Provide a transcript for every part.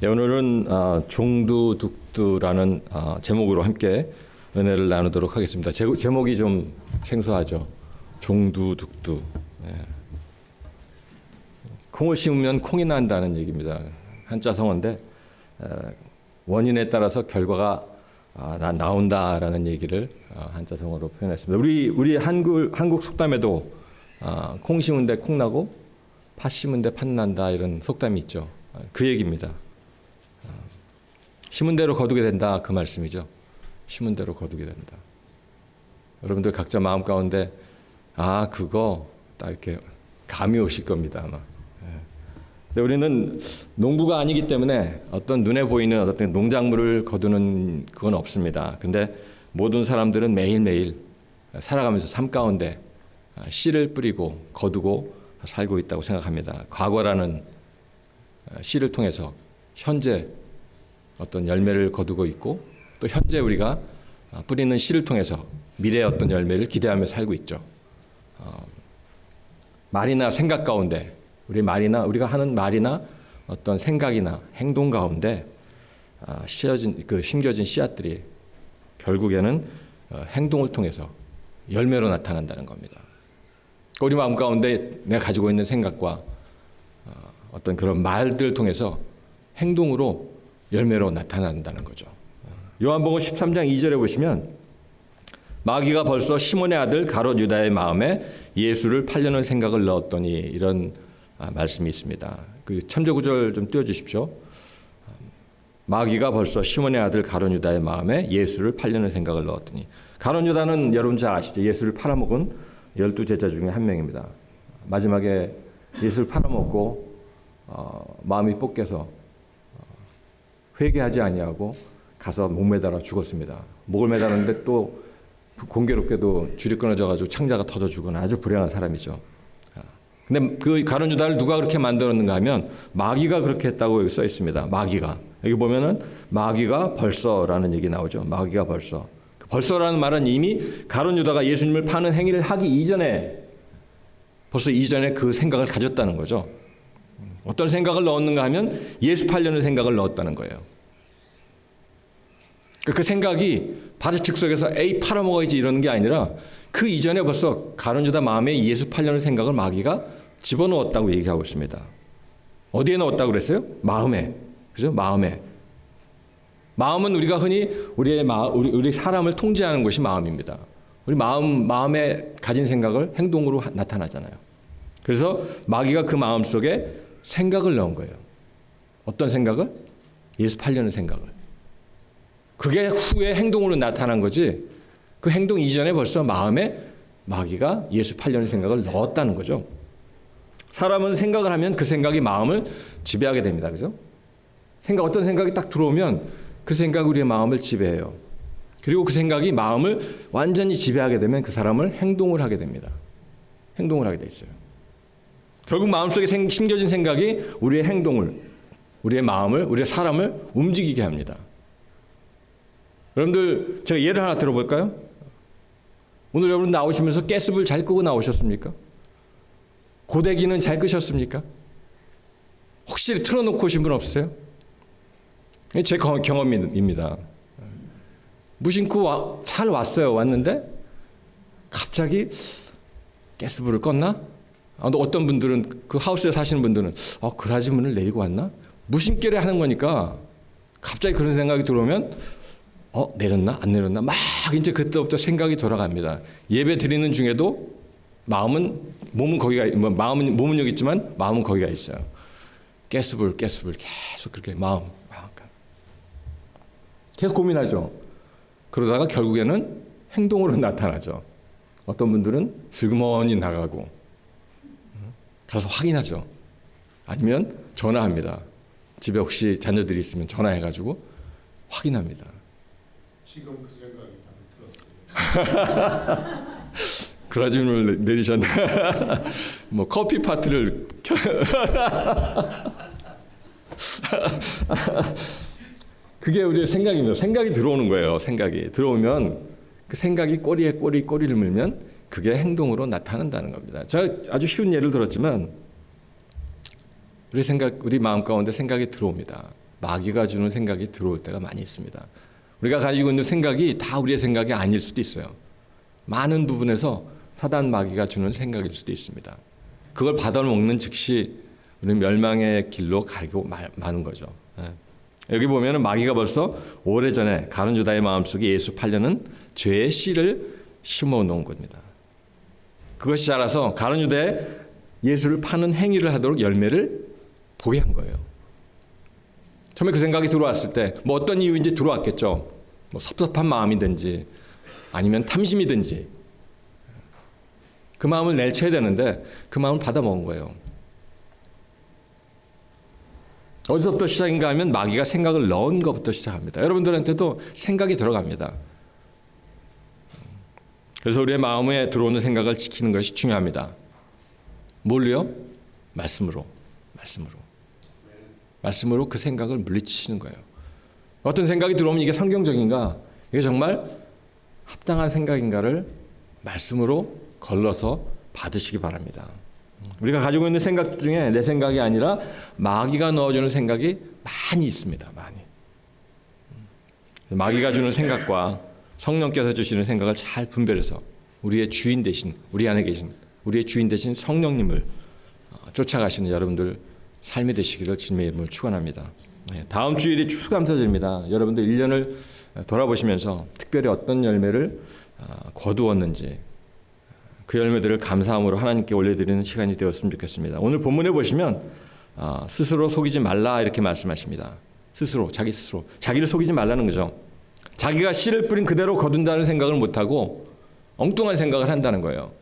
네, 오늘은 종두둑두라는 제목으로 함께 은혜를 나누도록 하겠습니다. 제목이 좀 생소하죠. 종두둑두. 네. 콩을 심으면 콩이 난다는 얘기입니다. 한자 성어인데 원인에 따라서 결과가 나온다라는 얘기를 한자 성어로 표현했습니다. 우리 한국 속담에도 콩 심은데 콩 나고 팥 심은데 팥 난다 이런 속담이 있죠. 그 얘기입니다. 심은 대로 거두게 된다 그 말씀이죠. 심은 대로 거두게 된다. 여러분들 각자 마음 가운데 그거 딱 이렇게 감이 오실 겁니다 아마. 근데 우리는 농부가 아니기 때문에 어떤 눈에 보이는 어떤 농작물을 거두는 그건 없습니다. 근데 모든 사람들은 매일매일 살아가면서 삶 가운데 씨를 뿌리고 거두고 살고 있다고 생각합니다. 과거라는 씨를 통해서 현재 어떤 열매를 거두고 있고 또 현재 우리가 뿌리는 씨를 통해서 미래의 어떤 열매를 기대하며 살고 있죠. 말이나 생각 가운데 우리가 하는 말이나 어떤 생각이나 행동 가운데 심겨진 씨앗들이 결국에는 행동을 통해서 열매로 나타난다는 겁니다. 우리 마음 가운데 내가 가지고 있는 생각과 어떤 그런 말들을 통해서 행동으로 열매로 나타난다는 거죠. 요한복음 13장 2절에 보시면 마귀가 벌써 시몬의 아들 가롯 유다의 마음에 예수를 팔려는 생각을 넣었더니 이런 말씀이 있습니다. 그 참조 구절 좀 띄워주십시오. 마귀가 벌써 시몬의 아들 가롯 유다의 마음에 예수를 팔려는 생각을 넣었더니 가롯 유다는 여러분 잘 아시죠? 예수를 팔아먹은 12제자 중에 한 명입니다. 마지막에 예수를 팔아먹고 마음이 볶여서 회개하지 아니하고 가서 목 매달아 죽었습니다. 목을 매달았는데 또 공교롭게도 줄이 끊어져가지고 창자가 터져 죽은 아주 불행한 사람이죠. 근데 그 가룟 유다를 누가 그렇게 만들었는가 하면 마귀가 그렇게 했다고 여기 써 있습니다. 마귀가. 여기 보면은 마귀가 벌써라는 얘기 나오죠. 마귀가 벌써. 벌써라는 말은 이미 가룟 유다가 예수님을 파는 행위를 하기 이전에 벌써 이전에 그 생각을 가졌다는 거죠. 어떤 생각을 넣었는가 하면 예수 팔려는 생각을 넣었다는 거예요. 그 생각이 바로 즉석에서 팔아먹어야지 이러는 게 아니라 그 이전에 벌써 가룟 유다 마음에 예수 팔려는 생각을 마귀가 집어넣었다고 얘기하고 있습니다. 어디에 넣었다고 그랬어요? 마음에. 그죠? 마음에. 마음은 우리가 흔히 우리 사람을 통제하는 것이 마음입니다. 우리 마음에 가진 생각을 행동으로 나타나잖아요. 그래서 마귀가 그 마음 속에 생각을 넣은 거예요. 어떤 생각을? 예수 팔려는 생각을. 그게 후에 행동으로 나타난 거지 그 행동 이전에 벌써 마음에 마귀가 예수 팔려는 생각을 넣었다는 거죠. 사람은 생각을 하면 그 생각이 마음을 지배하게 됩니다. 그죠? 어떤 생각이 딱 들어오면 그 생각이 우리의 마음을 지배해요. 그리고 그 생각이 마음을 완전히 지배하게 되면 그 사람을 행동을 하게 됩니다. 행동을 하게 돼 있어요. 결국 마음속에 심겨진 생각이 우리의 행동을, 우리의 마음을, 우리의 사람을 움직이게 합니다. 여러분들 제가 예를 하나 들어볼까요? 오늘 여러분 나오시면서 가스불 잘 끄고 나오셨습니까? 고데기는 잘 끄셨습니까? 혹시 틀어놓고 오신 분 없으세요? 제 경험입니다. 무심코 잘 왔는데 갑자기 가스불을 껐나? 어떤 분들은 그 하우스에 사시는 분들은 그라지 문을 내리고 왔나? 무심결에 하는 거니까 갑자기 그런 생각이 들어오면 내렸나? 안 내렸나? 막 이제 그때부터 생각이 돌아갑니다. 예배 드리는 중에도 몸은 여기 있지만 마음은 거기가 있어요. 가스불 계속 그렇게 마음 계속 고민하죠. 그러다가 결국에는 행동으로 나타나죠. 어떤 분들은 슬그머니 나가고 가서 확인하죠. 아니면 전화합니다. 집에 혹시 자녀들이 있으면 전화해가지고 확인합니다. 지금 그 생각이 나를 들었어요. 그라짐을 내리셨네. 뭐 커피 파트를 그게 우리의 생각입니다. 생각이 들어오는 거예요. 생각이 들어오면 그 생각이 꼬리에 꼬리를 물면 그게 행동으로 나타난다는 겁니다. 제가 아주 쉬운 예를 들었지만 우리 마음 가운데 생각이 들어옵니다. 마귀가 주는 생각이 들어올 때가 많이 있습니다. 우리가 가지고 있는 생각이 다 우리의 생각이 아닐 수도 있어요. 많은 부분에서 사단 마귀가 주는 생각일 수도 있습니다. 그걸 받아먹는 즉시 우리는 멸망의 길로 가고 마는 거죠. 여기 보면 마귀가 벌써 오래전에 가룟 유다의 마음속에 예수 팔려는 죄의 씨를 심어 놓은 겁니다. 그것이 자라서 가룟 유다에 예수를 파는 행위를 하도록 열매를 보게 한 거예요. 처음에 그 생각이 들어왔을 때 뭐 어떤 이유인지 들어왔겠죠. 뭐 섭섭한 마음이든지 아니면 탐심이든지 그 마음을 내쳐야 되는데 그 마음을 받아먹은 거예요. 어디서부터 시작인가 하면 마귀가 생각을 넣은 것부터 시작합니다. 여러분들한테도 생각이 들어갑니다. 그래서 우리의 마음에 들어오는 생각을 지키는 것이 중요합니다. 뭘로요? 말씀으로 그 생각을 물리치시는 거예요. 어떤 생각이 들어오면 이게 성경적인가, 이게 정말 합당한 생각인가를 말씀으로 걸러서 받으시기 바랍니다. 우리가 가지고 있는 생각 중에 내 생각이 아니라 마귀가 넣어주는 생각이 많이 있습니다. 많이. 마귀가 주는 생각과 성령께서 주시는 생각을 잘 분별해서 우리의 주인 대신, 우리 안에 계신 우리의 주인 대신 성령님을 쫓아가시는 여러분들 삶이 되시기를 주님의 이름으로 축원합니다. 다음 주일이 추수감사절입니다. 여러분들 1년을 돌아보시면서 특별히 어떤 열매를 거두었는지 그 열매들을 감사함으로 하나님께 올려드리는 시간이 되었으면 좋겠습니다. 오늘 본문에 보시면 스스로 속이지 말라 이렇게 말씀하십니다. 자기를 속이지 말라는 거죠. 자기가 씨를 뿌린 그대로 거둔다는 생각을 못하고 엉뚱한 생각을 한다는 거예요.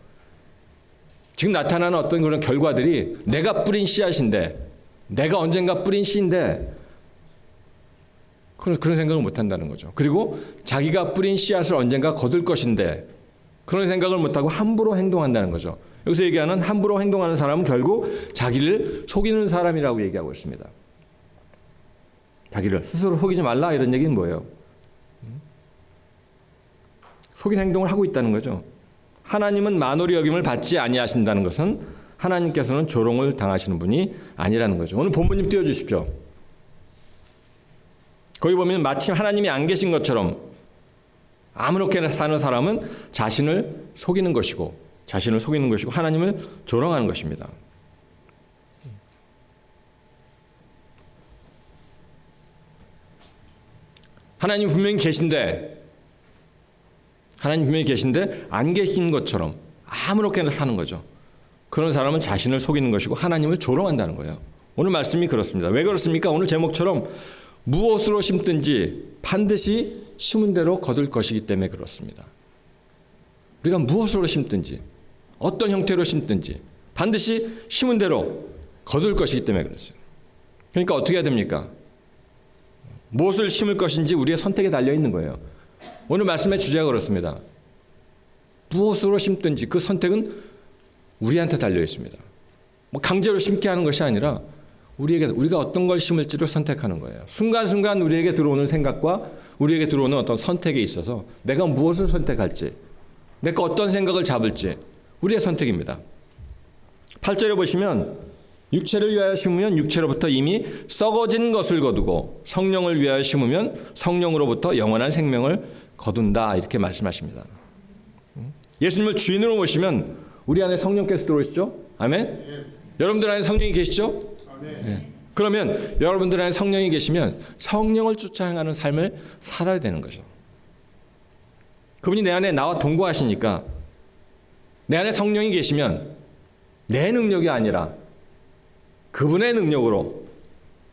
지금 나타나는 어떤 그런 결과들이 내가 뿌린 씨앗인데, 내가 언젠가 뿌린 씨인데 그런 생각을 못한다는 거죠. 그리고 자기가 뿌린 씨앗을 언젠가 거둘 것인데 그런 생각을 못하고 함부로 행동한다는 거죠. 여기서 얘기하는 함부로 행동하는 사람은 결국 자기를 속이는 사람이라고 얘기하고 있습니다. 자기를 스스로 속이지 말라 이런 얘기는 뭐예요? 속이는 행동을 하고 있다는 거죠. 하나님은 만홀히 여김을 받지 아니하신다는 것은 하나님께서는 조롱을 당하시는 분이 아니라는 거죠. 오늘 본문 좀 띄워주십시오. 거기 보면 마침 하나님이 안 계신 것처럼 아무렇게나 사는 사람은 자신을 속이는 것이고 하나님을 조롱하는 것입니다. 하나님 분명히 계신데 안 계신 것처럼 아무렇게나 사는 거죠. 그런 사람은 자신을 속이는 것이고 하나님을 조롱한다는 거예요. 오늘 말씀이 그렇습니다. 왜 그렇습니까? 오늘 제목처럼 무엇으로 심든지 반드시 심은 대로 거둘 것이기 때문에 그렇습니다. 우리가 무엇으로 심든지 어떤 형태로 심든지 반드시 심은 대로 거둘 것이기 때문에 그렇어요. 그러니까 어떻게 해야 됩니까? 무엇을 심을 것인지 우리의 선택에 달려 있는 거예요. 오늘 말씀의 주제가 그렇습니다. 무엇으로 심든지 그 선택은 우리한테 달려 있습니다. 뭐 강제로 심게 하는 것이 아니라 우리가 어떤 걸 심을지를 선택하는 거예요. 순간순간 우리에게 들어오는 생각과 우리에게 들어오는 어떤 선택에 있어서 내가 무엇을 선택할지, 내가 어떤 생각을 잡을지 우리의 선택입니다. 8절에 보시면 육체를 위하여 심으면 육체로부터 이미 썩어진 것을 거두고 성령을 위하여 심으면 성령으로부터 영원한 생명을 거둔다 이렇게 말씀하십니다. 예수님을 주인으로 모시면 우리 안에 성령께서 들어오시죠? 아멘? 네. 여러분들 안에 성령이 계시죠? 아멘. 네. 그러면 여러분들 안에 성령이 계시면 성령을 쫓아 행하는 삶을 살아야 되는 거죠. 그분이 내 안에 나와 동거하시니까 내 안에 성령이 계시면 내 능력이 아니라 그분의 능력으로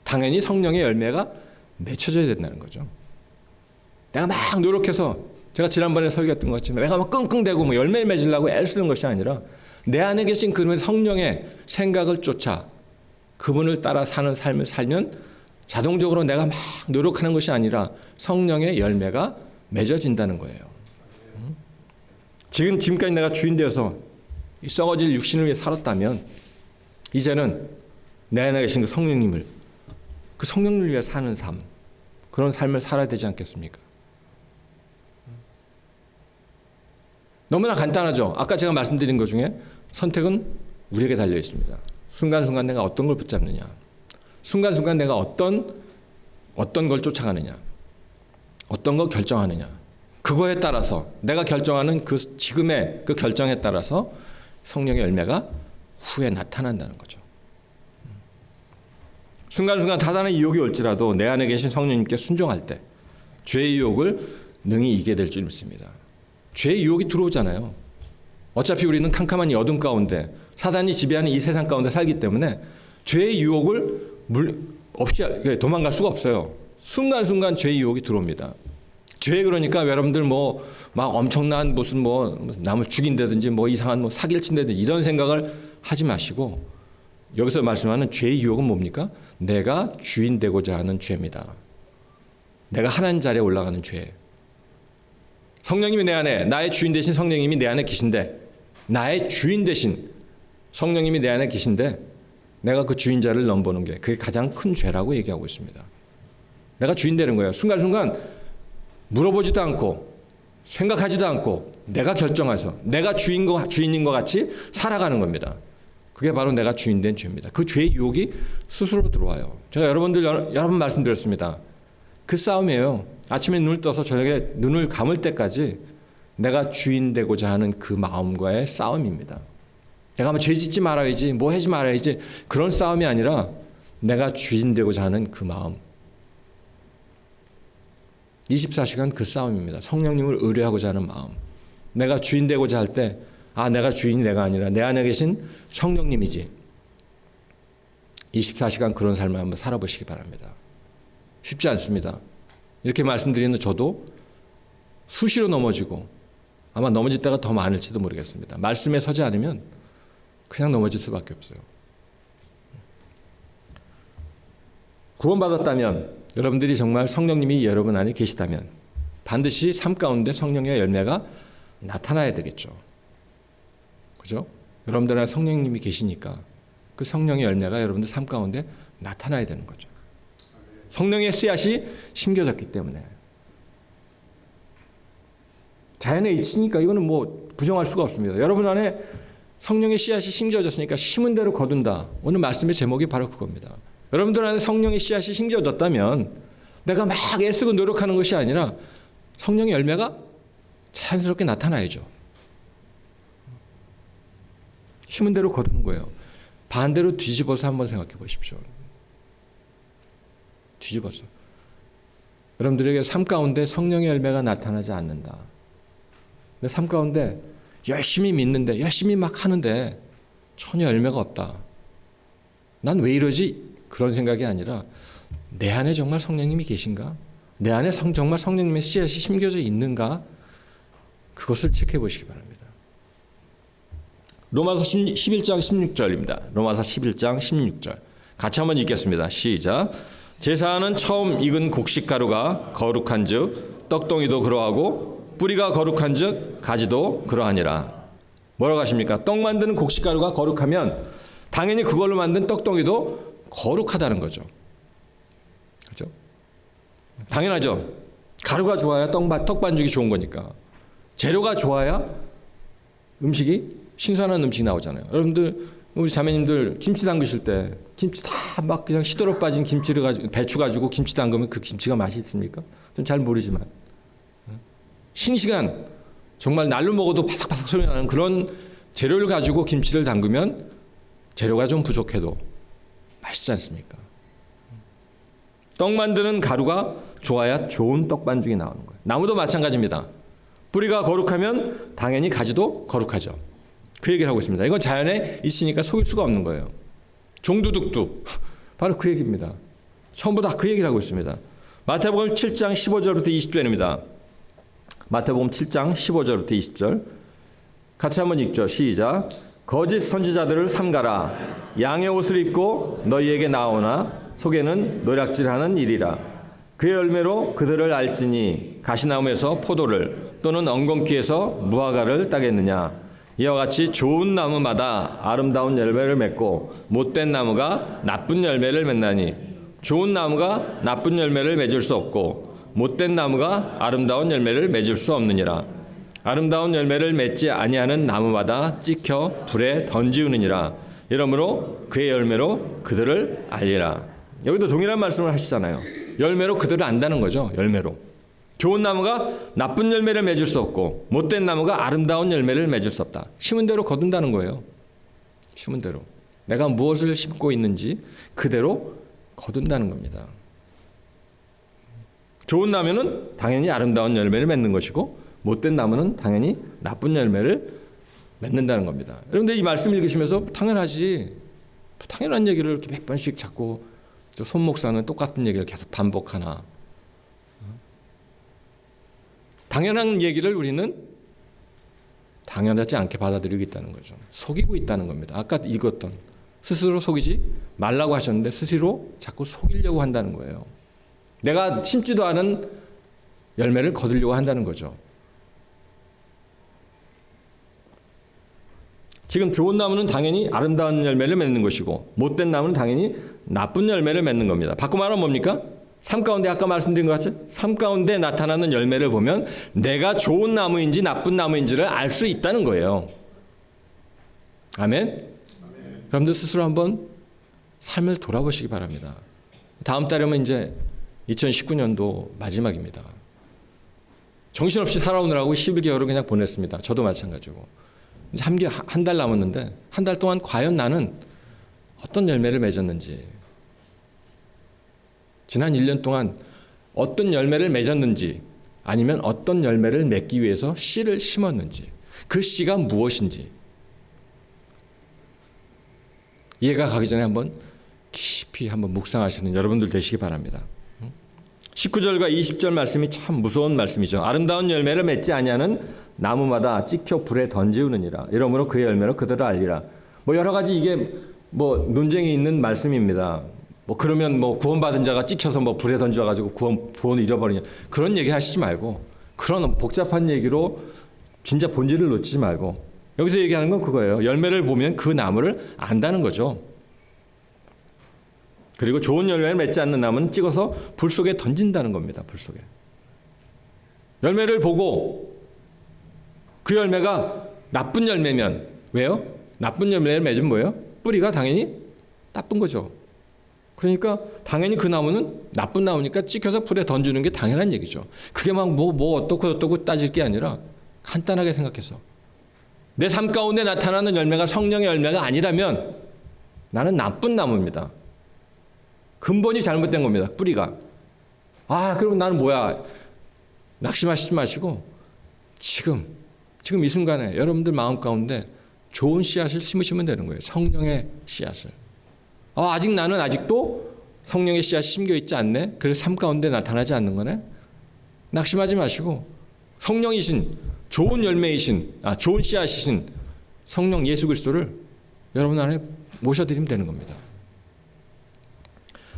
당연히 성령의 열매가 맺혀져야 된다는 거죠. 내가 막 노력해서 제가 지난번에 설교했던 것처럼 내가 막 끙끙대고 뭐 열매를 맺으려고 애를 쓰는 것이 아니라 내 안에 계신 그분의 성령의 생각을 쫓아 그분을 따라 사는 삶을 살면 자동적으로 내가 막 노력하는 것이 아니라 성령의 열매가 맺어진다는 거예요. 지금까지 내가 주인 되어서 이 썩어질 육신을 위해 살았다면 이제는 내 안에 계신 그 성령님을 그 성령을 위해 사는 삶, 그런 삶을 살아야 되지 않겠습니까? 너무나 간단하죠. 아까 제가 말씀드린 것 중에 선택은 우리에게 달려 있습니다. 순간순간 내가 어떤 걸 붙잡느냐, 순간순간 내가 어떤 어떤 걸 쫓아가느냐, 어떤 걸 결정하느냐, 그거에 따라서 내가 결정하는 그 지금의 그 결정에 따라서 성령의 열매가 후에 나타난다는 거죠. 순간순간 다단의 유혹이 올지라도 내 안에 계신 성령님께 순종할 때 죄의 유혹을 능히 이기게 될 줄 믿습니다. 죄의 유혹이 들어오잖아요. 어차피 우리는 캄캄한 이 어둠 가운데 사단이 지배하는 이 세상 가운데 살기 때문에 죄의 유혹을 없이 도망갈 수가 없어요. 순간순간 죄의 유혹이 들어옵니다. 죄 그러니까 여러분들 뭐 막 엄청난 무슨 남을 죽인다든지 이상한 사기를 친다든지 이런 생각을 하지 마시고 여기서 말씀하는 죄의 유혹은 뭡니까? 내가 주인 되고자 하는 죄입니다. 내가 하나님 자리에 올라가는 죄. 성령님이 내 안에 나의 주인 되신 성령님이 내 안에 계신데 나의 주인 되신 성령님이 내 안에 계신데 내가 그 주인자를 넘보는 게 그게 가장 큰 죄라고 얘기하고 있습니다. 내가 주인 되는 거예요. 순간순간 물어보지도 않고 생각하지도 않고 내가 결정해서 내가 주인인 것 같이 살아가는 겁니다. 그게 바로 내가 주인 된 죄입니다. 그 죄의 유혹이 스스로 들어와요. 제가 여러 번 말씀드렸습니다. 그 싸움이에요. 아침에 눈을 떠서 저녁에 눈을 감을 때까지 내가 주인 되고자 하는 그 마음과의 싸움입니다. 내가 뭐 죄 짓지 말아야지, 뭐 하지 말아야지 그런 싸움이 아니라 내가 주인 되고자 하는 그 마음. 24시간 그 싸움입니다. 성령님을 의뢰하고자 하는 마음. 내가 주인 되고자 할 때 내가 주인이 내가 아니라 내 안에 계신 성령님이지. 24시간 그런 삶을 한번 살아보시기 바랍니다. 쉽지 않습니다. 이렇게 말씀드리는 저도 수시로 넘어지고 아마 넘어질 때가 더 많을지도 모르겠습니다. 말씀에 서지 않으면 그냥 넘어질 수밖에 없어요. 구원받았다면 여러분들이 정말 성령님이 여러분 안에 계시다면 반드시 삶 가운데 성령의 열매가 나타나야 되겠죠. 그죠? 여러분들 안에 성령님이 계시니까 그 성령의 열매가 여러분들 삶 가운데 나타나야 되는 거죠. 성령의 씨앗이 심겨졌기 때문에. 자연의 이치니까 이거는 부정할 수가 없습니다. 여러분 안에 성령의 씨앗이 심겨졌으니까 심은 대로 거둔다. 오늘 말씀의 제목이 바로 그겁니다. 여러분들 안에 성령의 씨앗이 심겨졌다면 내가 막 애쓰고 노력하는 것이 아니라 성령의 열매가 자연스럽게 나타나야죠. 심은 대로 거두는 거예요. 반대로 뒤집어서 한번 생각해 보십시오. 뒤집어서. 여러분들에게 삶 가운데 성령의 열매가 나타나지 않는다. 내 삶 가운데 열심히 믿는데 열심히 막 하는데 전혀 열매가 없다. 난 왜 이러지? 그런 생각이 아니라 내 안에 정말 성령님이 계신가? 내 안에 정말 성령님의 씨앗이 심겨져 있는가? 그것을 체크해 보시기 바랍니다. 로마서 11장 16절입니다. 로마서 11장 16절. 같이 한번 읽겠습니다. 시작. 제사하는 처음 익은 곡식가루가 거룩한 즉 떡덩이도 그러하고 뿌리가 거룩한 즉 가지도 그러하니라. 뭐라고 하십니까? 떡 만드는 곡식가루가 거룩하면 당연히 그걸로 만든 떡덩이도 거룩하다는 거죠. 그렇죠? 당연하죠. 가루가 좋아야 떡 반죽이 좋은 거니까. 재료가 좋아야 음식이 신선한 음식이 나오잖아요. 여러분들 우리 자매님들 김치 담그실 때 김치 다 막 그냥 시도로 빠진 김치를 가지고 배추 가지고 김치 담그면 그 김치가 맛이 있습니까? 좀 잘 모르지만 싱싱한 정말 날로 먹어도 바삭바삭 소리 나는 그런 재료를 가지고 김치를 담그면 재료가 좀 부족해도 맛있지 않습니까? 떡 만드는 가루가 좋아야 좋은 떡 반죽이 나오는 거예요. 나무도 마찬가지입니다. 뿌리가 거룩하면 당연히 가지도 거룩하죠. 그 얘기를 하고 있습니다. 이건 자연에 있으니까 속일 수가 없는 거예요. 종두둑두 바로 그 얘기입니다. 전부 다 그 얘기를 하고 있습니다. 마태복음 7장 15절부터 20절입니다. 마태복음 7장 15절부터 20절 같이 한번 읽죠. 시작. 거짓 선지자들을 삼가라. 양의 옷을 입고 너희에게 나오나 속에는 노략질하는 일이라. 그의 열매로 그들을 알지니 가시나무에서 포도를 또는 엉겅퀴에서 무화과를 따겠느냐. 이와 같이 좋은 나무마다 아름다운 열매를 맺고 못된 나무가 나쁜 열매를 맺나니 좋은 나무가 나쁜 열매를 맺을 수 없고 못된 나무가 아름다운 열매를 맺을 수 없느니라. 아름다운 열매를 맺지 아니하는 나무마다 찍혀 불에 던지우느니라. 이러므로 그의 열매로 그들을 알리라. 여기도 동일한 말씀을 하시잖아요. 열매로 그들을 안다는 거죠. 열매로. 좋은 나무가 나쁜 열매를 맺을 수 없고 못된 나무가 아름다운 열매를 맺을 수 없다. 심은 대로 거둔다는 거예요. 심은 대로. 내가 무엇을 심고 있는지 그대로 거둔다는 겁니다. 좋은 나무는 당연히 아름다운 열매를 맺는 것이고 못된 나무는 당연히 나쁜 열매를 맺는다는 겁니다. 여러분들 이 말씀 읽으시면서 당연하지. 당연한 얘기를 이렇게 몇 번씩 자꾸 손 목사는 똑같은 얘기를 계속 반복하나. 당연한 얘기를 우리는 당연하지 않게 받아들이고 있다는 거죠. 속이고 있다는 겁니다. 아까 읽었던 스스로 속이지 말라고 하셨는데 스스로 자꾸 속이려고 한다는 거예요. 내가 심지도 않은 열매를 거두려고 한다는 거죠. 지금 좋은 나무는 당연히 아름다운 열매를 맺는 것이고 못된 나무는 당연히 나쁜 열매를 맺는 겁니다. 바꿔 말하면 뭡니까? 삶 가운데 아까 말씀드린 것 같죠? 삶 가운데 나타나는 열매를 보면 내가 좋은 나무인지 나쁜 나무인지를 알 수 있다는 거예요. 아멘? 여러분들 스스로 한번 삶을 돌아보시기 바랍니다. 다음 달이면 이제 2019년도 마지막입니다. 정신없이 살아오느라고 11개월을 그냥 보냈습니다. 저도 마찬가지고. 한 달 남았는데 한 달 동안 과연 나는 어떤 열매를 맺었는지, 지난 1년 동안 어떤 열매를 맺었는지, 아니면 어떤 열매를 맺기 위해서 씨를 심었는지, 그 씨가 무엇인지 이해가 가기 전에 한번 깊이 한번 묵상하시는 여러분들 되시기 바랍니다. 19절과 20절 말씀이 참 무서운 말씀이죠. 아름다운 열매를 맺지 아니하는 나무마다 찍혀 불에 던지우느니라. 이러므로 그의 열매로 그들을 알리라. 여러 가지 이게 논쟁이 있는 말씀입니다. 그러면 구원받은 자가 찍혀서 불에 던져가지고 구원을 잃어버리냐. 그런 얘기 하시지 말고, 그런 복잡한 얘기로 진짜 본질을 놓치지 말고, 여기서 얘기하는 건 그거예요. 열매를 보면 그 나무를 안다는 거죠. 그리고 좋은 열매를 맺지 않는 나무는 찍어서 불 속에 던진다는 겁니다. 불 속에. 열매를 보고 그 열매가 나쁜 열매면, 왜요? 나쁜 열매를 맺으면 뭐예요? 뿌리가 당연히 나쁜 거죠. 그러니까 당연히 그 나무는 나쁜 나무니까 찍혀서 불에 던지는 게 당연한 얘기죠. 그게 막 어떻고 따질 게 아니라 간단하게 생각해서 내 삶 가운데 나타나는 열매가 성령의 열매가 아니라면 나는 나쁜 나무입니다. 근본이 잘못된 겁니다. 뿌리가. 그럼 나는 뭐야? 낙심하시지 마시고 지금 이 순간에 여러분들 마음 가운데 좋은 씨앗을 심으시면 되는 거예요. 성령의 씨앗을. 아직 나는 아직도 성령의 씨앗이 심겨 있지 않네. 그래서 삶 가운데 나타나지 않는 거네. 낙심하지 마시고 성령이신, 좋은 열매이신, 좋은 씨앗이신 성령 예수 그리스도를 여러분 안에 모셔드리면 되는 겁니다.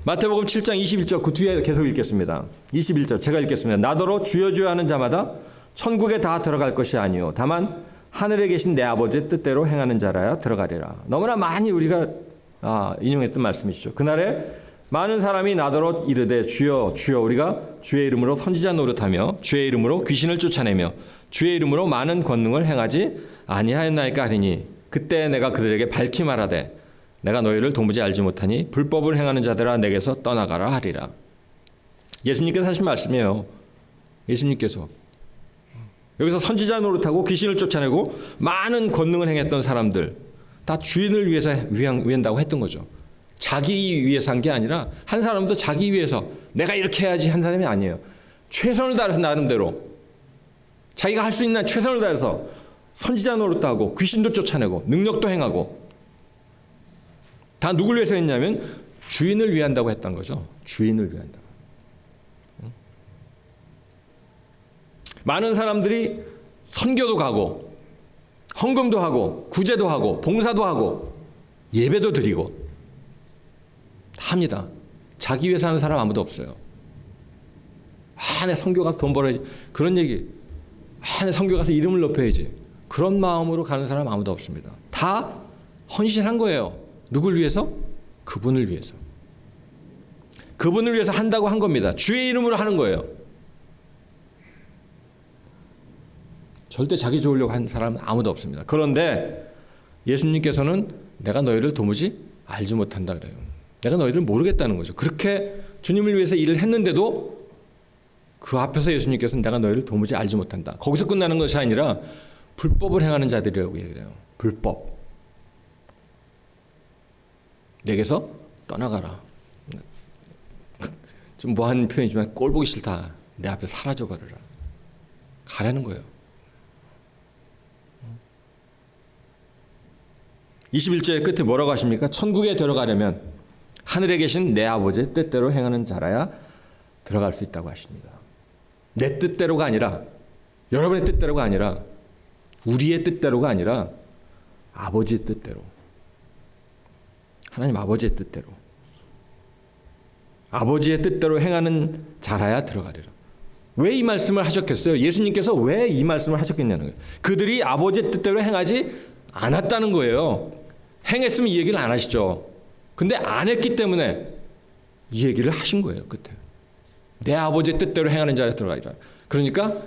마태복음 7장 21절 그 뒤에 계속 읽겠습니다. 21절 제가 읽겠습니다. 나더러 주여 주여 하는 자마다 천국에 다 들어갈 것이 아니요 다만 하늘에 계신 내 아버지의 뜻대로 행하는 자라야 들어가리라. 너무나 많이 우리가 인용했던 말씀이시죠. 그날에 많은 사람이 나더러 이르되 주여 주여 우리가 주의 이름으로 선지자 노릇하며 주의 이름으로 귀신을 쫓아내며 주의 이름으로 많은 권능을 행하지 아니하였나이까 하리니 그때 내가 그들에게 밝히 말하되 내가 너희를 도무지 알지 못하니 불법을 행하는 자들아 내게서 떠나가라 하리라. 예수님께서 하신 말씀이에요. 예수님께서 여기서 선지자 노릇하고 귀신을 쫓아내고 많은 권능을 행했던 사람들 다 주인을 위해서 위한다고 했던 거죠. 자기 위해서 한 게 아니라 한 사람도 자기 위해서 내가 이렇게 해야지 한 사람이 아니에요. 최선을 다해서 나름대로 자기가 할 수 있는 최선을 다해서 선지자 노릇도 하고 귀신도 쫓아내고 능력도 행하고 다 누굴 위해서 했냐면 주인을 위한다고 했던 거죠. 주인을 위한다. 많은 사람들이 선교도 가고 헌금도 하고 구제도 하고 봉사도 하고 예배도 드리고 다 합니다. 자기 위해서 하는 사람 아무도 없어요. 내 선교 가서 돈 벌어야지. 그런 얘기. 내 선교 가서 이름을 높여야지. 그런 마음으로 가는 사람 아무도 없습니다. 다 헌신한 거예요. 누굴 위해서? 그분을 위해서. 그분을 위해서 한다고 한 겁니다. 주의 이름으로 하는 거예요. 절대 자기 좋으려고 한 사람은 아무도 없습니다. 그런데 예수님께서는 내가 너희를 도무지 알지 못한다 그래요. 내가 너희를 모르겠다는 거죠. 그렇게 주님을 위해서 일을 했는데도 그 앞에서 예수님께서는 내가 너희를 도무지 알지 못한다. 거기서 끝나는 것이 아니라 불법을 행하는 자들이라고 얘기를 해요. 불법. 내게서 떠나가라. 좀 뭐하는 표현이지만 꼴 보기 싫다. 내 앞에 사라져버려라. 가라는 거예요. 21절의 끝에 뭐라고 하십니까? 천국에 들어가려면 하늘에 계신 내 아버지의 뜻대로 행하는 자라야 들어갈 수 있다고 하십니다. 내 뜻대로가 아니라, 여러분의 뜻대로가 아니라, 우리의 뜻대로가 아니라 아버지의 뜻대로, 하나님 아버지의 뜻대로, 아버지의 뜻대로 행하는 자라야 들어가리라. 왜 이 말씀을 하셨겠어요? 예수님께서 왜 이 말씀을 하셨겠냐는 거예요. 그들이 아버지의 뜻대로 행하지 않았다는 거예요. 행했으면 이 얘기를 안 하시죠. 근데 안 했기 때문에 이 얘기를 하신 거예요. 끝에 내 아버지의 뜻대로 행하는 자가 들어가리라. 그러니까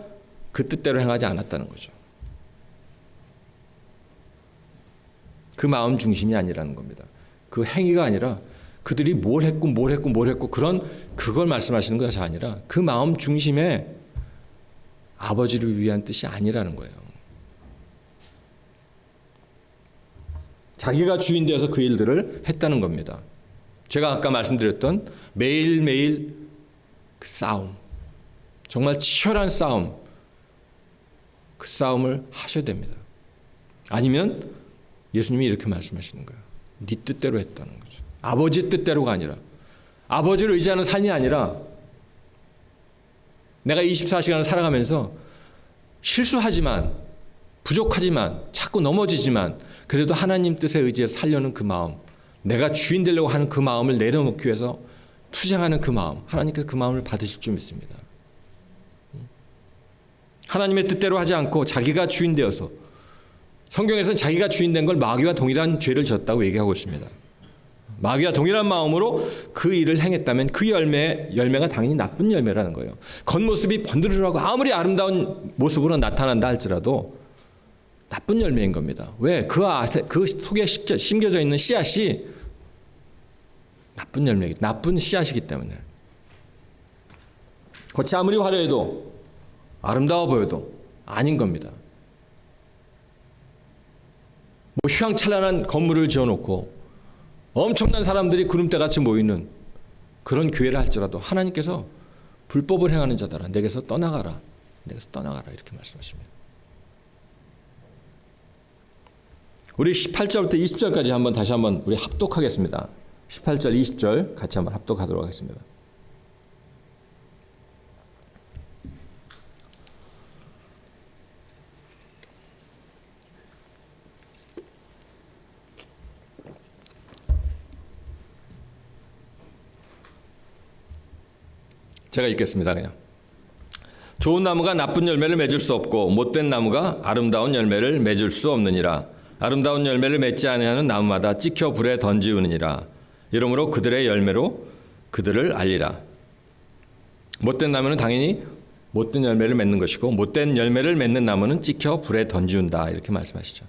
그 뜻대로 행하지 않았다는 거죠. 그 마음 중심이 아니라는 겁니다. 그 행위가 아니라 그들이 뭘 했고 그걸 말씀하시는 것이 아니라 그 마음 중심에 아버지를 위한 뜻이 아니라는 거예요. 자기가 주인 되어서 그 일들을 했다는 겁니다. 제가 아까 말씀드렸던 매일매일 그 싸움, 정말 치열한 싸움, 그 싸움을 하셔야 됩니다. 아니면 예수님이 이렇게 말씀하시는 거예요. 네 뜻대로 했다는 거죠. 아버지의 뜻대로가 아니라, 아버지를 의지하는 삶이 아니라, 내가 24시간을 살아가면서 실수하지만, 부족하지만, 자꾸 넘어지지만 그래도 하나님 뜻에 의지해서 살려는 그 마음, 내가 주인 되려고 하는 그 마음을 내려놓기 위해서 투쟁하는 그 마음, 하나님께서 그 마음을 받으실 줄 믿습니다. 하나님의 뜻대로 하지 않고 자기가 주인 되어서, 성경에서는 자기가 주인 된 걸 마귀와 동일한 죄를 졌다고 얘기하고 있습니다. 마귀와 동일한 마음으로 그 일을 행했다면 그 열매가 당연히 나쁜 열매라는 거예요. 겉모습이 번드르르하고 아무리 아름다운 모습으로 나타난다 할지라도 나쁜 열매인 겁니다. 왜? 그 속에 심겨져 있는 씨앗이 나쁜 씨앗이기 때문에. 겉이 아무리 화려해도 아름다워 보여도 아닌 겁니다. 뭐 휘황찬란한 건물을 지어놓고 엄청난 사람들이 구름대같이 모이는 그런 교회를 할지라도 하나님께서 불법을 행하는 자들아 내게서 떠나가라. 내게서 떠나가라. 이렇게 말씀하십니다. 우리 18절부터 20절까지 다시 한번 우리 합독하겠습니다. 18절, 20절 같이 한번 합독하도록 하겠습니다. 제가 읽겠습니다. 그냥. 좋은 나무가 나쁜 열매를 맺을 수 없고 못된 나무가 아름다운 열매를 맺을 수 없느니라. 아름다운 열매를 맺지 아니하는 나무마다 찍혀 불에 던지우느니라. 이러므로 그들의 열매로 그들을 알리라. 못된 나무는 당연히 못된 열매를 맺는 것이고 못된 열매를 맺는 나무는 찍혀 불에 던지운다. 이렇게 말씀하시죠.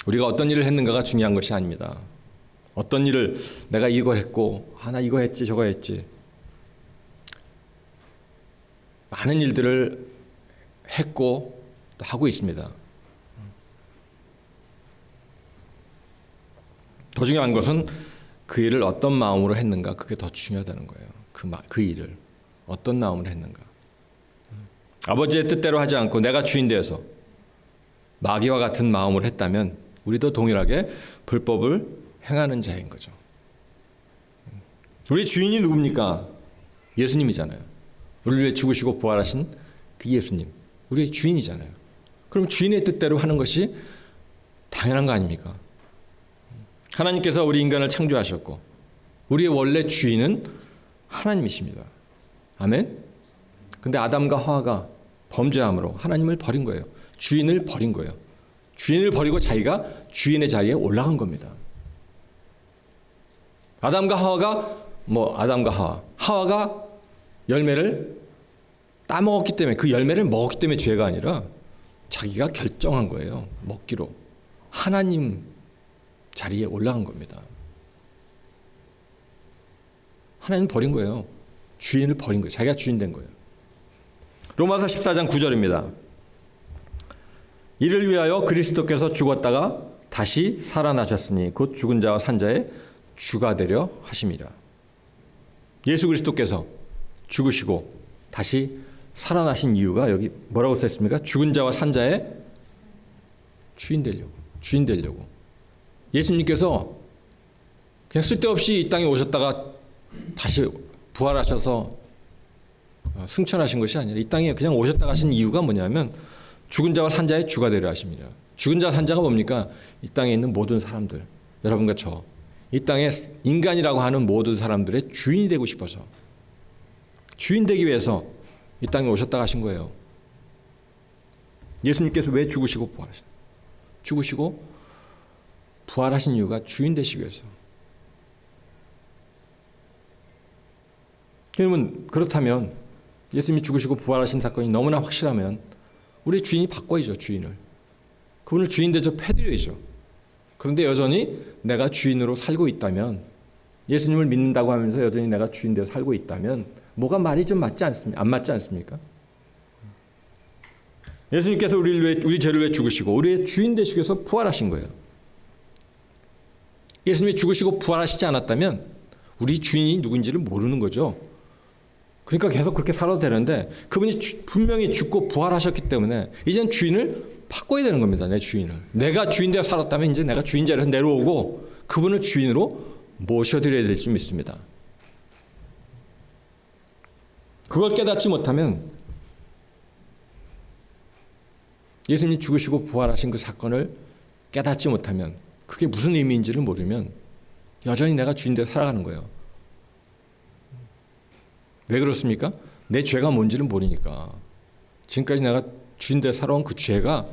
우리가 어떤 일을 했는가가 중요한 것이 아닙니다. 어떤 일을 내가 이걸 했고 나 이거 했지 저거 했지. 많은 일들을 했고 또 하고 있습니다. 더 중요한 것은 그 일을 어떤 마음으로 했는가, 그게 더 중요하다는 거예요. 그 일을 어떤 마음으로 했는가. 아버지의 뜻대로 하지 않고 내가 주인 되어서 마귀와 같은 마음으로 했다면 우리도 동일하게 불법을 행하는 자인 거죠. 우리 주인이 누굽니까? 예수님이잖아요. 우리를 위해 죽으시고 부활하신 그 예수님, 우리의 주인이잖아요. 그럼 주인의 뜻대로 하는 것이 당연한 거 아닙니까? 하나님께서 우리 인간을 창조하셨고 우리의 원래 주인은 하나님이십니다. 아멘? 근데 아담과 하와가 범죄함으로 하나님을 버린 거예요. 주인을 버린 거예요. 주인을 버리고 자기가 주인의 자리에 올라간 겁니다. 하와가 열매를 따먹었기 때문에, 그 열매를 먹었기 때문에 죄가 아니라 자기가 결정한 거예요. 먹기로. 하나님 자리에 올라간 겁니다. 하나님 버린 거예요. 주인을 버린 거예요. 자기가 주인 된 거예요. 로마서 14장 9절입니다. 이를 위하여 그리스도께서 죽었다가 다시 살아나셨으니 곧 죽은 자와 산 자의 주가 되려 하심이라. 예수 그리스도께서 죽으시고 다시 살아나신 이유가 여기 뭐라고 써있습니까? 죽은 자와 산 자의 주인 되려고. 예수님께서 그냥 쓸데없이 이 땅에 오셨다가 다시 부활하셔서 승천하신 것이 아니라 이 땅에 그냥 오셨다가 하신 이유가 뭐냐면 죽은 자와 산 자의 주가 되려 하십니다. 죽은 자와 산 자가 뭡니까? 이 땅에 있는 모든 사람들, 여러분과 저, 이 땅에 인간이라고 하는 모든 사람들의 주인이 되고 싶어서, 주인 되기 위해서 이 땅에 오셨다가 하신 거예요. 예수님께서 왜 죽으시고 부활하신 이유가 주인 되시기 위해서. 여러분, 그렇다면 예수님이 죽으시고 부활하신 사건이 너무나 확실하면 우리 주인이 바꿔야죠. 주인을. 그분을 주인 대접 해드려야죠. 그런데 여전히 내가 주인으로 살고 있다면, 예수님을 믿는다고 하면서 여전히 내가 주인 되어 살고 있다면 뭐가 말이 좀 맞지 않습니까? 안 맞지 않습니까? 예수님께서 우리 죄를 왜 죽으시고 우리의 주인 되시기 위해서 부활하신 거예요. 예수님이 죽으시고 부활하시지 않았다면 우리 주인이 누군지를 모르는 거죠. 그러니까 계속 그렇게 살아도 되는데 그분이 분명히 죽고 부활하셨기 때문에 이제는 주인을 바꿔야 되는 겁니다. 내 주인을. 내가 주인 되어 살았다면 이제 내가 주인 자리에서 내려오고 그분을 주인으로 모셔드려야 될 줄 믿습니다. 그걸 깨닫지 못하면 예수님이 죽으시고 부활하신 그 사건을 깨닫지 못하면 그게 무슨 의미인지를 모르면 여전히 내가 주인 되어 살아가는 거예요. 왜 그렇습니까? 내 죄가 뭔지를 모르니까. 지금까지 내가 주인 되어 살아온 그 죄가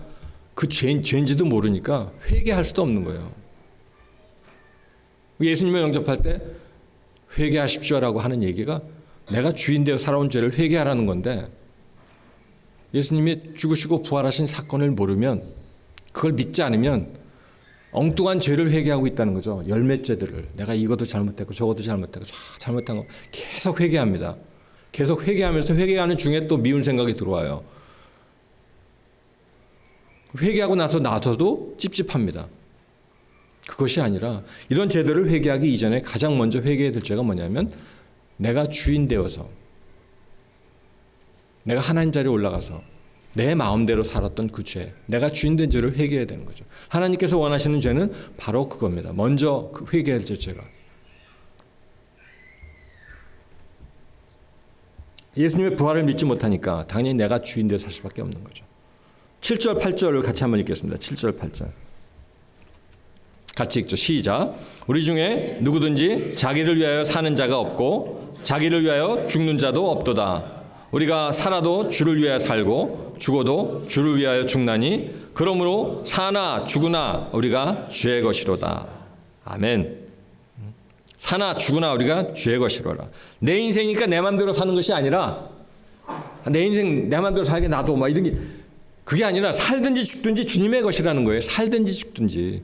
그 죄인지도 모르니까 회개할 수도 없는 거예요. 예수님을 영접할 때 회개하십시오라고 하는 얘기가 내가 주인 되어 살아온 죄를 회개하라는 건데, 예수님이 죽으시고 부활하신 사건을 모르면, 그걸 믿지 않으면 엉뚱한 죄를 회개하고 있다는 거죠. 열몇 죄들을. 내가 이것도 잘못했고 저것도 잘못했고 잘못한 거 계속 회개합니다. 계속 회개하면서 회개하는 중에 또 미운 생각이 들어와요. 회개하고 나서도 찝찝합니다. 그것이 아니라 이런 죄들을 회개하기 이전에 가장 먼저 회개해야 될 죄가 뭐냐면 내가 주인 되어서, 내가 하나님 자리에 올라가서 내 마음대로 살았던 그 죄, 내가 주인 된 죄를 회개해야 되는 거죠. 하나님께서 원하시는 죄는 바로 그겁니다. 먼저 그 회개해야 될 죄가. 예수님의 부활을 믿지 못하니까 당연히 내가 주인 되어 살 수밖에 없는 거죠. 7절 8절을 같이 한번 읽겠습니다. 7절 8절 같이 읽죠. 시작. 우리 중에 누구든지 자기를 위하여 사는 자가 없고 자기를 위하여 죽는 자도 없도다. 우리가 살아도 주를 위하여 살고 죽어도 주를 위하여 죽나니 그러므로 사나 죽으나 우리가 주의 것이로다. 아멘. 사나 죽으나 우리가 주의 것이로라. 내 인생이니까 내 맘대로 사는 것이 아니라, 내 인생 내 맘대로 살게 놔둬 막 이런 게, 그게 아니라 살든지 죽든지 주님의 것이라는 거예요. 살든지 죽든지.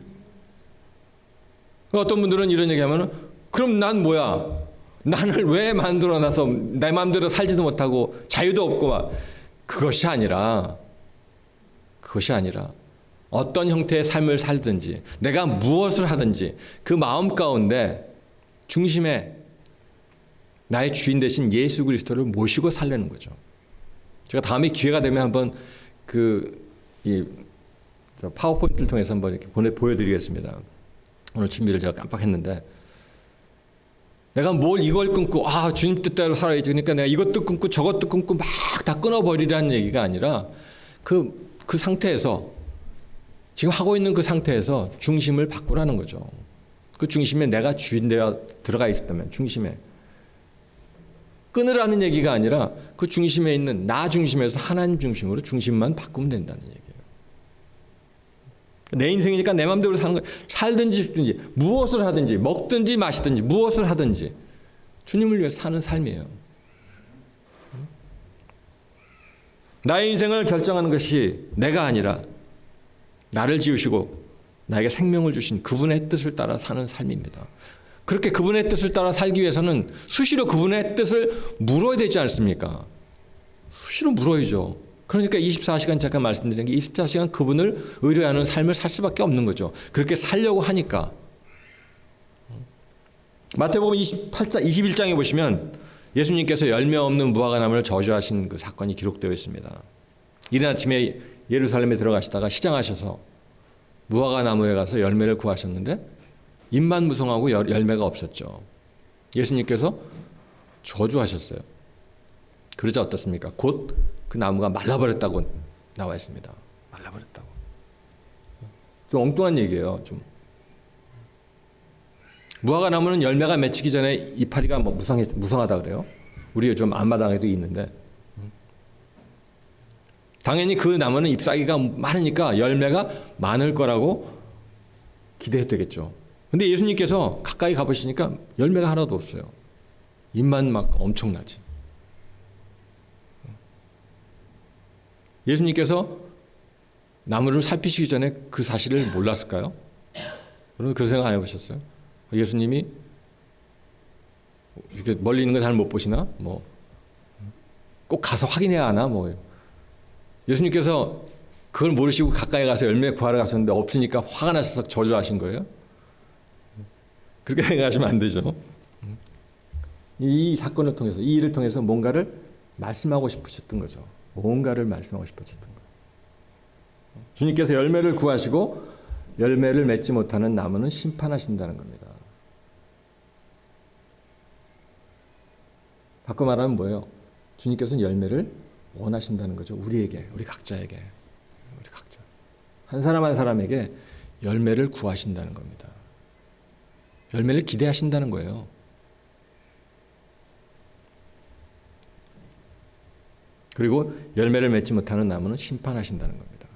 어떤 분들은 이런 얘기하면 그럼 난 뭐야? 나를 왜 만들어놔서 내 마음대로 살지도 못하고 자유도 없고 막. 그것이 아니라 어떤 형태의 삶을 살든지 내가 무엇을 하든지 그 마음 가운데 중심에 나의 주인 되신 예수 그리스도를 모시고 살려는 거죠. 제가 다음에 기회가 되면 한번 파워포인트를 통해서 한번 이렇게 보여드리겠습니다. 오늘 준비를 제가 깜빡했는데, 내가 이걸 끊고 주님 뜻대로 살아야지, 그러니까 내가 이것도 끊고 저것도 끊고 막 다 끊어버리라는 얘기가 아니라 그 상태에서, 지금 하고 있는 그 상태에서 중심을 바꾸라는 거죠. 그 중심에 내가 주인 되어 들어가 있었다면 중심에 끊으라는 얘기가 아니라 그 중심에 있는 나 중심에서 하나님 중심으로 중심만 바꾸면 된다는 얘기예요. 내 인생이니까 내 마음대로 사는 거, 살든지 죽든지 무엇을 하든지 먹든지 마시든지 무엇을 하든지 주님을 위해 사는 삶이에요. 나의 인생을 결정하는 것이 내가 아니라 나를 지으시고 나에게 생명을 주신 그분의 뜻을 따라 사는 삶입니다. 그렇게 그분의 뜻을 따라 살기 위해서는 수시로 그분의 뜻을 물어야 되지 않습니까? 수시로 물어야죠. 그러니까 24시간 잠깐 말씀드린 게 24시간 그분을 의뢰하는 삶을 살 수밖에 없는 거죠. 그렇게 살려고 하니까. 마태복음 28장 21장에 보시면 예수님께서 열매 없는 무화과나무를 저주하신 그 사건이 기록되어 있습니다. 이른 아침에 예루살렘에 들어가시다가 시장하셔서 무화과나무에 가서 열매를 구하셨는데 잎만 무성하고 열매가 없었죠. 예수님께서 저주하셨어요. 그러자 어떻습니까? 곧 그 나무가 말라버렸다고 나와 있습니다. 말라버렸다고. 좀 엉뚱한 얘기예요. 좀. 무화과 나무는 열매가 맺히기 전에 이파리가 무성하다 그래요. 우리 좀 앞마당에도 있는데. 당연히 그 나무는 잎사귀가 많으니까 열매가 많을 거라고 기대했겠죠. 근데 예수님께서 가까이 가보시니까 열매가 하나도 없어요. 잎만 막 엄청나지. 예수님께서 나무를 살피시기 전에 그 사실을 몰랐을까요? 여러분 그런 생각 안 해보셨어요? 예수님이 이렇게 멀리 있는 거 잘 못 보시나? 뭐 꼭 가서 확인해야 하나? 뭐 예수님께서 그걸 모르시고 가까이 가서 열매 구하러 갔었는데 없으니까 화가 나셔서 저주하신 거예요? 그렇게 생각하시면 안 되죠. 이 사건을 통해서 이 일을 통해서 뭔가를 말씀하고 싶으셨던 거죠. 뭔가를 말씀하고 싶으셨던 거예요. 주님께서 열매를 구하시고 열매를 맺지 못하는 나무는 심판하신다는 겁니다. 바꿔 말하면 뭐예요? 주님께서는 열매를 원하신다는 거죠. 우리에게, 우리 각자에게, 우리 각자 한 사람 한 사람에게 열매를 구하신다는 겁니다. 열매를 기대하신다는 거예요. 그리고 열매를 맺지 못하는 나무는 심판하신다는 겁니다.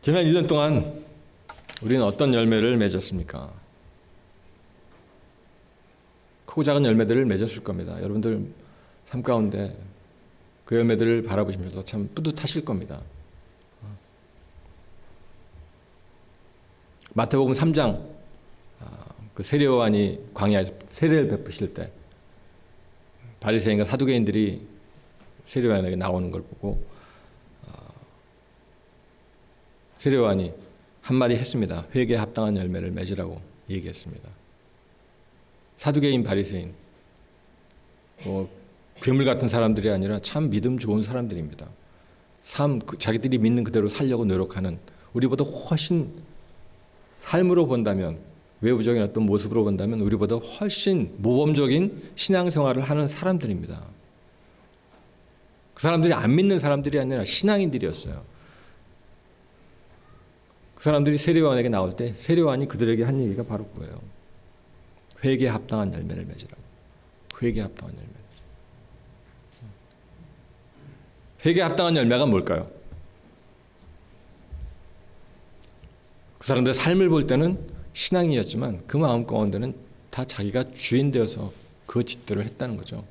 지난 1년 동안 우리는 어떤 열매를 맺었습니까? 크고 작은 열매들을 맺었을 겁니다. 여러분들 삶 가운데 그 열매들을 바라보시면서 참 뿌듯하실 겁니다. 마태복음 3장 그 세례요한이 광야에서 세례를 베푸실 때 바리새인과 사두개인들이 세례요한에게 나오는 걸 보고 세례요한이 한마디 했습니다. 회개에 합당한 열매를 맺으라고 얘기했습니다. 사두개인 바리새인 괴물 같은 사람들이 아니라 참 믿음 좋은 사람들입니다. 자기들이 믿는 그대로 살려고 노력하는 우리보다 훨씬 삶으로 본다면 외부적인 어떤 모습으로 본다면 우리보다 훨씬 모범적인 신앙생활을 하는 사람들입니다. 그 사람들이 안 믿는 사람들이 아니라 신앙인들이었어요. 그 사람들이 세례요한에게 나올 때 세례요한이 그들에게 한 얘기가 바로 그거예요. 회개에 합당한 열매를 맺으라고. 회개에 합당한 열매. 회개에 합당한 열매가 뭘까요? 그 사람들의 삶을 볼 때는 신앙이었지만 그 마음 가운데는 다 자기가 주인 되어서 그 짓들을 했다는 거죠.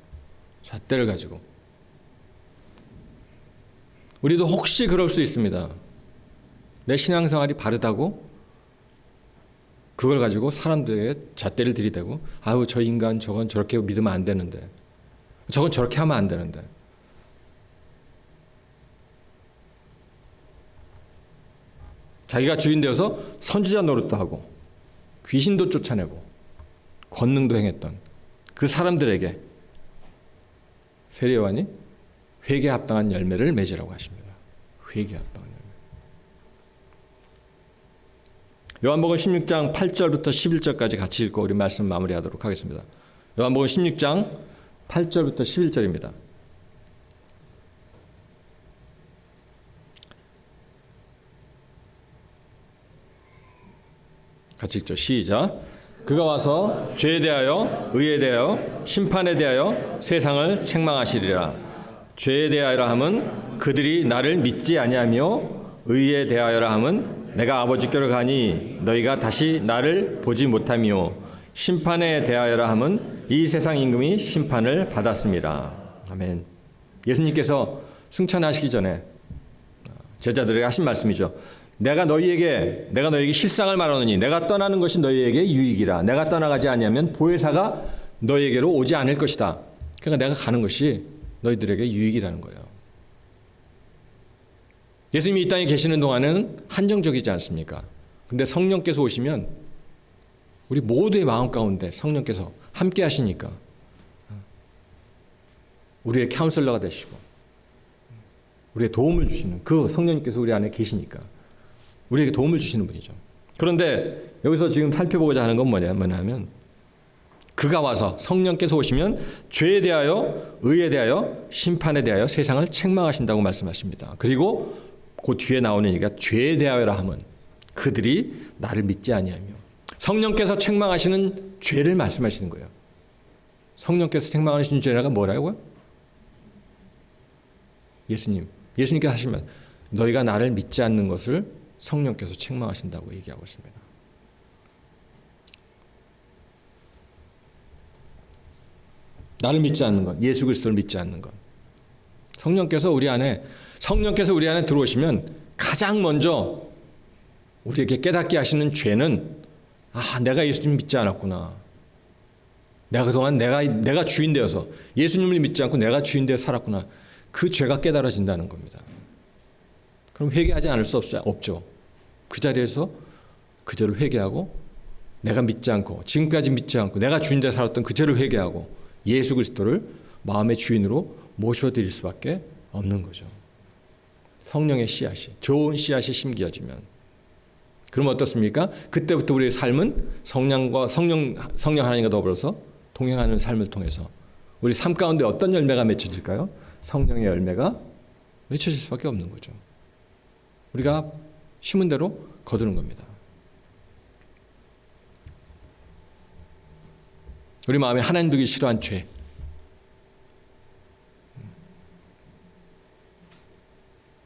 잣대를 가지고. 우리도 혹시 그럴 수 있습니다. 내 신앙생활이 바르다고 그걸 가지고 사람들에게 잣대를 들이대고 아유 저 인간 저건 저렇게 믿으면 안 되는데 저건 저렇게 하면 안 되는데 자기가 주인 되어서 선지자 노릇도 하고 귀신도 쫓아내고 권능도 행했던 그 사람들에게 세례요한이 회개에 합당한 열매를 맺으라고 하십니다. 회개에 합당한 열매. 요한복음 16장 8절부터 11절까지 같이 읽고 우리 말씀 마무리하도록 하겠습니다. 요한복음 16장 8절부터 11절입니다. 같이 읽죠. 시작. 그가 와서 죄에 대하여 의에 대하여 심판에 대하여 세상을 책망하시리라. 죄에 대하여라 함은 그들이 나를 믿지 아니하며 의에 대하여라 함은 내가 아버지께로 가니 너희가 다시 나를 보지 못하며 심판에 대하여라 함은 이 세상 임금이 심판을 받았습니다. 아멘. 예수님께서 승천하시기 전에 제자들에게 하신 말씀이죠. 내가 너희에게 실상을 말하노니 내가 떠나는 것이 너희에게 유익이라. 내가 떠나가지 아니하면 보혜사가 너희에게로 오지 않을 것이다. 그러니까 내가 가는 것이 너희들에게 유익이라는 거예요. 예수님이 이 땅에 계시는 동안에는 한정적이지 않습니까? 근데 성령께서 오시면 우리 모두의 마음 가운데 성령께서 함께 하시니까 우리의 카운슬러가 되시고 우리의 도움을 주시는 그 성령님께서 우리 안에 계시니까 우리에게 도움을 주시는 분이죠. 그런데 여기서 지금 살펴보고자 하는 건 뭐냐면 그가 와서 성령께서 오시면 죄에 대하여 의에 대하여 심판에 대하여 세상을 책망하신다고 말씀하십니다. 그리고 그 뒤에 나오는 얘기가 죄에 대하여라 하면 그들이 나를 믿지 아니하며 성령께서 책망하시는 죄를 말씀하시는 거예요. 성령께서 책망하시는 죄가 뭐라고요? 예수님께서 하시면 너희가 나를 믿지 않는 것을 성령께서 책망하신다고 얘기하고 있습니다. 나를 믿지 않는 것, 예수 그리스도를 믿지 않는 것. 성령께서 우리 안에 들어오시면 가장 먼저 우리에게 깨닫게 하시는 죄는 내가 예수님 믿지 않았구나. 내가 그동안 내가 주인 되어서 예수님을 믿지 않고 내가 주인 되어 살았구나. 그 죄가 깨달아진다는 겁니다. 그럼 회개하지 않을 수 없죠. 그 자리에서 그 죄를 회개하고 내가 믿지 않고 지금까지 믿지 않고 내가 주인 되어 살았던 그 죄를 회개하고 예수 그리스도를 마음의 주인으로 모셔드릴 수밖에 없는 거죠. 성령의 씨앗이, 좋은 씨앗이 심겨지면 그럼 어떻습니까? 그때부터 우리의 삶은 성령 하나님과 더불어서 동행하는 삶을 통해서 우리 삶 가운데 어떤 열매가 맺혀질까요? 성령의 열매가 맺혀질 수밖에 없는 거죠. 우리가 심은 대로 거두는 겁니다. 우리 마음에 하나님 두기 싫어한 죄,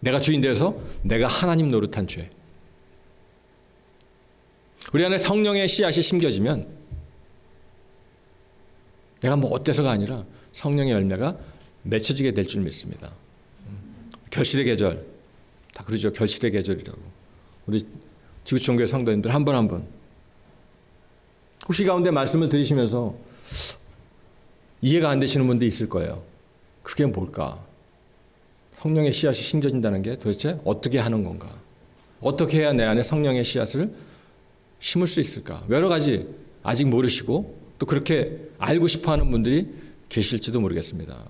내가 주인 되어서 내가 하나님 노릇한 죄, 우리 안에 성령의 씨앗이 심겨지면 내가 뭐 어때서가 아니라 성령의 열매가 맺혀지게 될 줄 믿습니다. 결실의 계절, 다 그러죠. 결실의 계절이라고. 우리 지구촌교회 성도님들 한 분 한 분 혹시 가운데 말씀을 들으시면서 이해가 안 되시는 분도 있을 거예요. 그게 뭘까? 성령의 씨앗이 심겨진다는 게 도대체 어떻게 하는 건가? 어떻게 해야 내 안에 성령의 씨앗을 심을 수 있을까? 여러 가지 아직 모르시고 또 그렇게 알고 싶어하는 분들이 계실지도 모르겠습니다.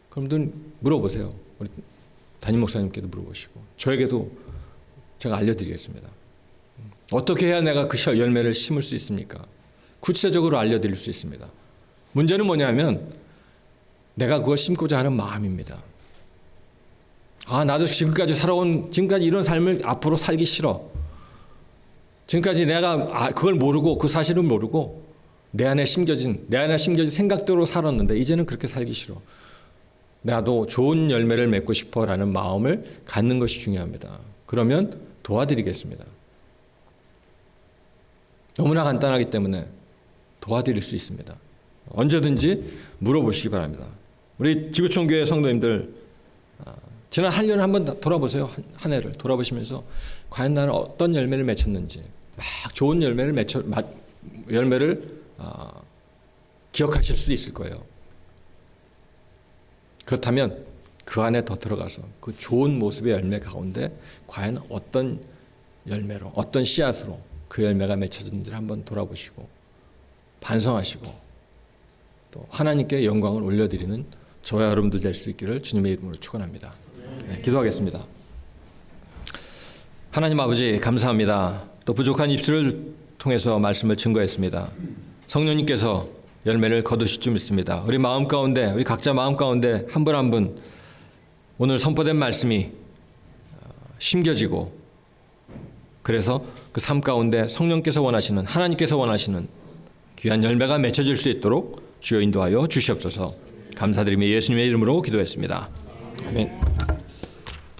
그럼 물어보세요. 우리 담임 목사님께도 물어보시고 저에게도 제가 알려드리겠습니다. 어떻게 해야 내가 그 열매를 심을 수 있습니까? 구체적으로 알려드릴 수 있습니다. 문제는 뭐냐면 내가 그걸 심고자 하는 마음입니다. 나도 지금까지 이런 삶을 앞으로 살기 싫어. 지금까지 내가 그걸 모르고 그 사실을 모르고 내 안에 심겨진 생각대로 살았는데 이제는 그렇게 살기 싫어. 나도 좋은 열매를 맺고 싶어라는 마음을 갖는 것이 중요합니다. 그러면 도와드리겠습니다. 너무나 간단하기 때문에 도와드릴 수 있습니다. 언제든지 물어보시기 바랍니다. 우리 지구촌교회 성도님들 지난 한 년을 한번 돌아보세요. 한 해를 돌아보시면서 과연 나는 어떤 열매를 맺혔는지 막 좋은 열매를 기억하실 수도 있을 거예요. 그렇다면 그 안에 더 들어가서 그 좋은 모습의 열매 가운데 과연 어떤 열매로 어떤 씨앗으로 그 열매가 맺혀졌는지를 한번 돌아보시고 반성하시고 또 하나님께 영광을 올려드리는 저와 여러분들 될 수 있기를 주님의 이름으로 축원합니다. 네, 기도하겠습니다. 하나님 아버지 감사합니다. 또 부족한 입술을 통해서 말씀을 증거했습니다. 성령님께서 열매를 거두실 줄 믿습니다. 우리 마음 가운데 우리 각자 마음 가운데 한 분 한 분 오늘 선포된 말씀이 심겨지고 그래서 그 삶 가운데 성령께서 원하시는 하나님께서 원하시는 귀한 열매가 맺혀질 수 있도록 주여 인도하여 주시옵소서. 감사드리며 예수님의 이름으로 기도했습니다. 아멘.